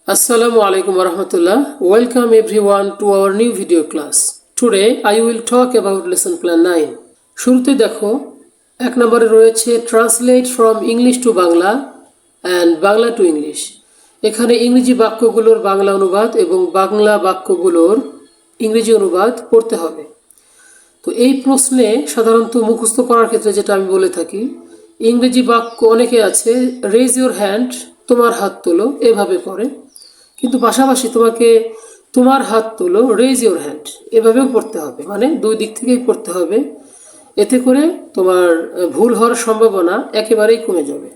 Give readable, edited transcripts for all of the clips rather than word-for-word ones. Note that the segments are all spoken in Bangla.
Assalamu alaikum warahmatullah. Welcome everyone to our new video class. Today I will talk about lesson plan 9. শুরুতে দেখো এক নম্বরে রয়েছে translate from English to Bangla and Bangla to English. এখানে ইংরেজি বাক্যগুলোর বাংলা অনুবাদ এবং বাংলা বাক্যগুলোর ইংরেজি অনুবাদ পড়তে হবে। তো এই প্রশ্নে সাধারণত মুখস্থ করার ক্ষেত্রে যেটা আমি বলে থাকি, ইংরেজি বাক্য অনেকে আছে রেজ ইউর হ্যান্ড, তোমার হাত তোলো, এভাবে পড়ে। কিন্তু পাশাপাশি তোমাকে তোমার হাত তোলো, রেজ ইউর হ্যান্ড, এভাবেও পড়তে হবে, মানে দুই দিক থেকেই পড়তে হবে। এতে করে তোমার ভুল হওয়ার সম্ভাবনা একেবারেই কমে যাবে।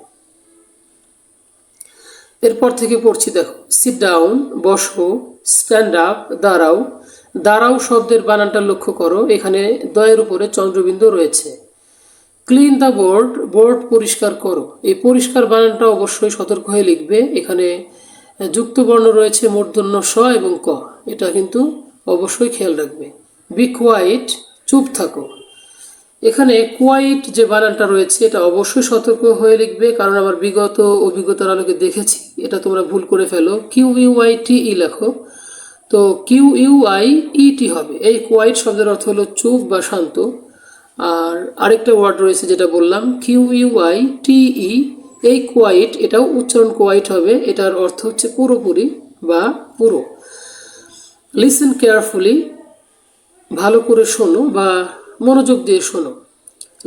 এরপর থেকে পড়ছি, দেখো সিট ডাউন, বসো, স্ট্যান্ড আপ, দাঁড়াও। দাঁড়াও শব্দের বানানটা লক্ষ্য করো, এখানে দয়ের উপরে চন্দ্রবিন্দু রয়েছে। ক্লিন দ্য বোর্ড, বোর্ড পরিষ্কার করো। এই পরিষ্কার বানানটা অবশ্যই সতর্ক হয়ে লিখবে। এখানে যুক্ত বর্ণ রয়েছে মূর্ধন্য স এবং ক, এটা কিন্তু অবশ্যই খেয়াল রাখবে। বি কোয়াইট, চুপ থাকো। এখানে কোয়াইট যে বানানটা রয়েছে এটা অবশ্যই সতর্ক হয়ে লিখবে, কারণ আমার বিগত অভিজ্ঞতার আলোকে দেখেছি এটা তোমরা ভুল করে ফেলো। কিউ ইউ আই টি ই লেখো, তো কিউ ইউ আই ই টি হবে। এই কোয়াইট শব্দের অর্থ হলো চুপ বা শান্ত। আর আরেকটা ওয়ার্ড রয়েছে যেটা বললাম কিউ ইউ আই টি ই, এই কোয়াইট, এটাও উচ্চারণ কোয়াইট হবে। এটার অর্থ হচ্ছে পুরোপুরি বা পুরো। লিসেন কেয়ারফুলি, ভালো করে শোনো বা মনোযোগ দিয়ে শোনো।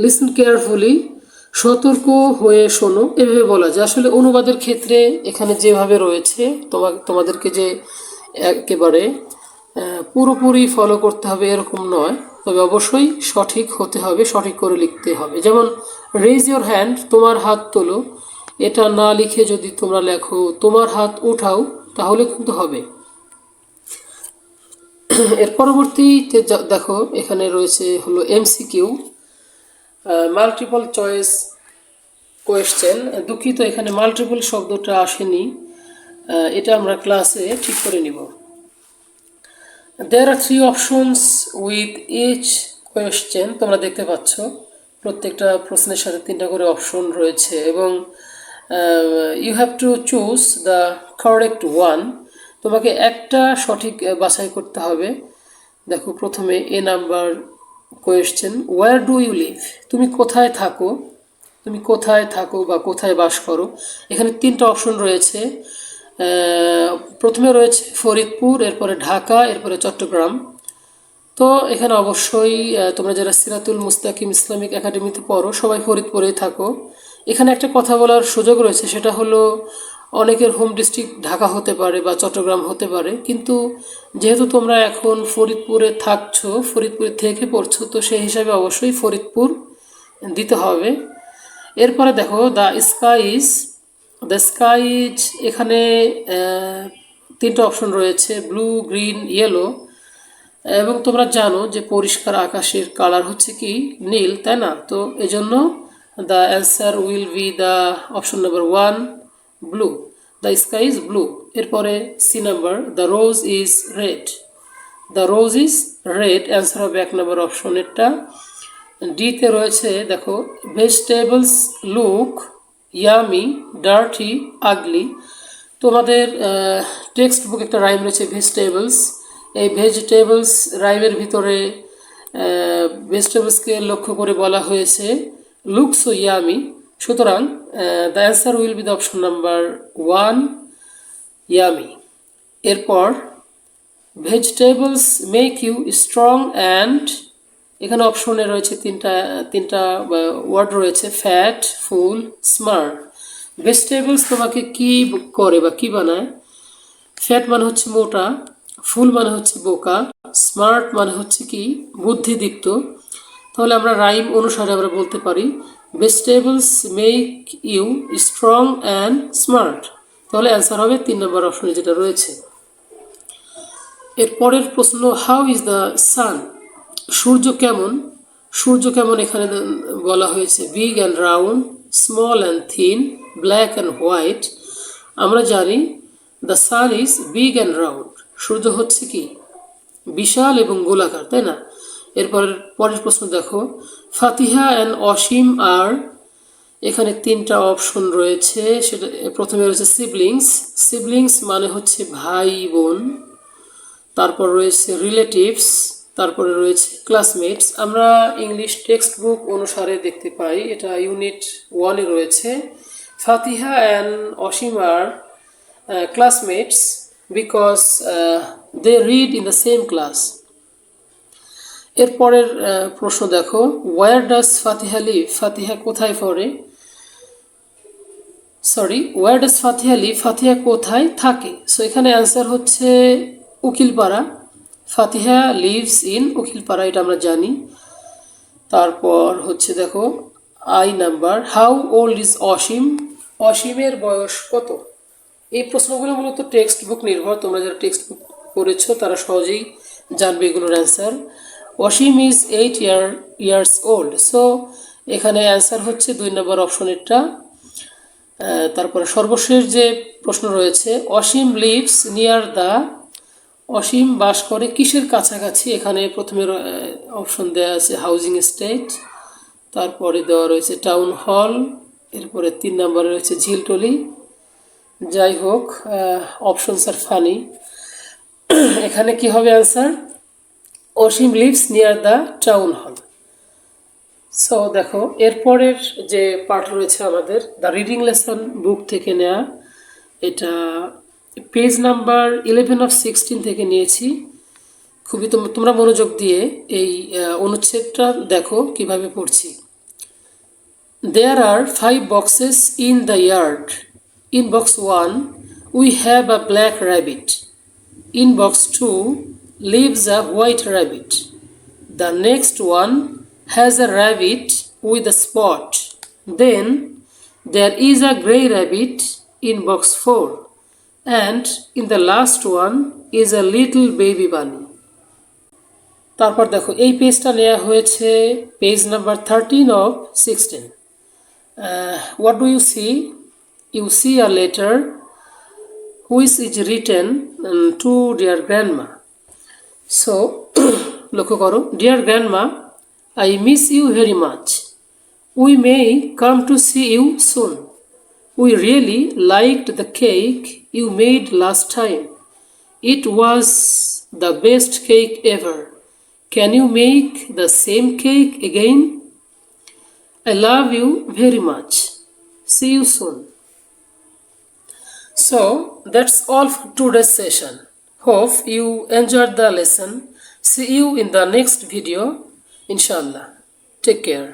লিসেন কেয়ারফুলি, সতর্ক হয়ে শোনো, এভাবে বলা যায়। আসলে অনুবাদের ক্ষেত্রে এখানে যেভাবে রয়েছে তোমাদেরকে যে একেবারে পুরোপুরি ফলো করতে হবে এরকম নয়, তবে অবশ্যই সঠিক হতে হবে, সঠিক করে লিখতে হবে। যেমন রেজ ইওর হ্যান্ড, তোমার হাত তোলো, এটা না লিখে যদি তোমরা লেখো তোমার হাত উঠাও, তাহলে কিন্তু হবে। এর পরবর্তীতে দেখো এখানে রয়েছে হলো এমসিকিউ, মাল্টিপল চয়েস কোয়েশ্চেন। দুঃখিত, এখানে মাল্টিপল শব্দটা আসেনি, এটা আমরা ক্লাসে ঠিক করে নিব। There are 3 options with each question, তোমরা দেখতে পাচ্ছ প্রত্যেকটা প্রশ্নের সাথে 3টা করে অপশন রয়েছে এবং you have to choose the correct one, তোমাকে একটা সঠিক বাছাই করতে হবে। দেখো প্রথমে A number question, where do you live, তুমি কোথায় থাকো, তুমি কোথায় থাকো বা কোথায় বাস করো। এখানে 3টা অপশন রয়েছে। প্রথমে রয়েছে ফরিদপুর, এরপরে ঢাকা, এরপরে চট্টগ্রাম। তো এখানে অবশ্যই তোমরা যারা সিরাতুল মুস্তাকিম ইসলামিক একাডেমিতে পড়ো সবাই ফরিদপুরেই থাকো। এখানে একটা কথা বলার সুযোগ রয়েছে, সেটা হলো অনেকের হোম ডিস্ট্রিক্ট ঢাকা হতে পারে বা চট্টগ্রাম হতে পারে, কিন্তু যেহেতু তোমরা এখন ফরিদপুরে থাকছো, ফরিদপুরে থেকে পড়ছো, তো সেই হিসাবে অবশ্যই ফরিদপুর দিতে হবে। এরপরে দেখো দ্য স্কাই ইজ, এখানে 3টা অপশন রয়েছে, ব্লু, গ্রিন, ইয়েলো। এবং তোমরা জানো যে পরিষ্কার আকাশের কালার হচ্ছে কি নীল, তাই না? তো এজন্য the answer will be the option number 1, blue. The sky is blue. এরপরে C number, the rose is red, the rose is red, answer হবে 1 নম্বর অপশনেরটা। ডিতে রয়েছে দেখো vegetables look yummy dirty ugly. তোমাদের টেক্সট বুক একটা রাইম রয়েছে ভেজিটেবলস, এই ভেজিটেবলস রাইমের ভিতরে ভেজিটেবলসকে লক্ষ্য করে বলা হয়েছে লুক সো ইয়ামি। সুতরাং the answer will be the option number 1, yummy. এরপর vegetables make you strong and, এখানে অপশনে রয়েছে তিনটা ওয়ার্ড রয়েছে, ফ্যাট, ফুল, স্মার্ট। ভেজিটেবলস তোমাকে কি করে বা কি বানায়? ফ্যাট মানে হচ্ছে মোটা, ফুল মানে হচ্ছে বোকা, স্মার্ট মানে হচ্ছে কি বুদ্ধিদীপ্ত। তাহলে আমরা রাইম অনুসারে আমরা বলতে পারি vegetables make you strong and smart. তাহলে অ্যান্সার হবে 3 নম্বর অপশনে যেটা রয়েছে। এর পরের প্রশ্ন, হাউ ইজ দ্য সান, সূর্য কেমন? সূর্য কেমন এখানে বলা হয়েছে big and round, small and thin, black and white. আমরা জানি the sun is big and round, সূর্য হচ্ছে কি বিশাল এবং গোলাকার, তাই না? পরের প্রশ্ন দেখো, ফাতিহা অ্যান্ড অসীম আর এখানে তিনটা অপশন রয়েছে, সেটা প্রথমে রয়েছে সিবলিংস। সিবলিংস মানে হচ্ছে ভাই বোন। তারপর রয়েছে রিলেটিভস, তারপরে রয়েছে ক্লাসমেটস। আমরা ইংলিশ টেক্সট বুক অনুসারে দেখতে পাই, এটা ইউনিট 1-এ রয়েছে, ফাতিহা অ্যান্ড অসীম আর classmates because they read in the same class. এরপরের প্রশ্ন দেখো, where does Fatiha live? Fatiha কোথায় পড়ে? Where does Fatiha live? Fatiha কোথায় থাকে? সো এখানে অ্যান্সার হচ্ছে উকিলপাড়া। ফাতিহা লিভস ইন উকিলপাড়া, এটা আমরা জানি। তারপর হচ্ছে দেখো I number, how old is Asim? অসীমের বয়স কত? এই প্রশ্নগুলো মূলত টেক্সট বুক নির্ভর, তোমরা যারা টেক্সট বুক পড়েছো তারা সহজেই জানবে এগুলোর answer. Asim is 8 years old. So এখানে অ্যান্সার হচ্ছে 2 নম্বর অপশনেরটা। তারপরে সর্বশেষ যে প্রশ্ন রয়েছে, অসীম লিভস নিয়ার দ্য, অসীম বাস করে কিসের কাছাকাছি? এখানে প্রথমে অপশন দেওয়া আছে হাউজিং এস্টেট, তারপরে দেওয়া রয়েছে টাউন হল, এরপরে 3 নম্বরে রয়েছে ঝিলটলি। যাই হোক, অপশনস আর ফানি। এখানে কি হবে answer? Asim lives near the town hall. So দেখো এরপরের যে পার্ট রয়েছে আমাদের দ্য রিডিং লেসন বুক থেকে নেওয়া, এটা পেজ নাম্বার 11 of 16 থেকে নিয়েছি। খুবই তোমরা মনোযোগ দিয়ে এই অনুচ্ছেদটা দেখো কিভাবে পড়ছি। There are 5 boxes in the yard. In box 1 we have a black rabbit. In box 2 lives a white rabbit. The next one has a rabbit with a spot. Then there is a grey rabbit in box 4. And in the last one is a little baby bunny. তারপর দেখো এই পেজটা নেওয়া হয়েছে page number 13 of 16. What do you see? You see a letter which is written to dear grandma. So লক্ষ্য করো, dear grandma, I miss you very much. We may come to see you soon. We really liked the cake you made last time. It was the best cake ever. Can you make the same cake again? I love you very much. See you soon. So that's all for today's session. Hope you enjoyed the lesson. See you in the next video, inshallah. Take care.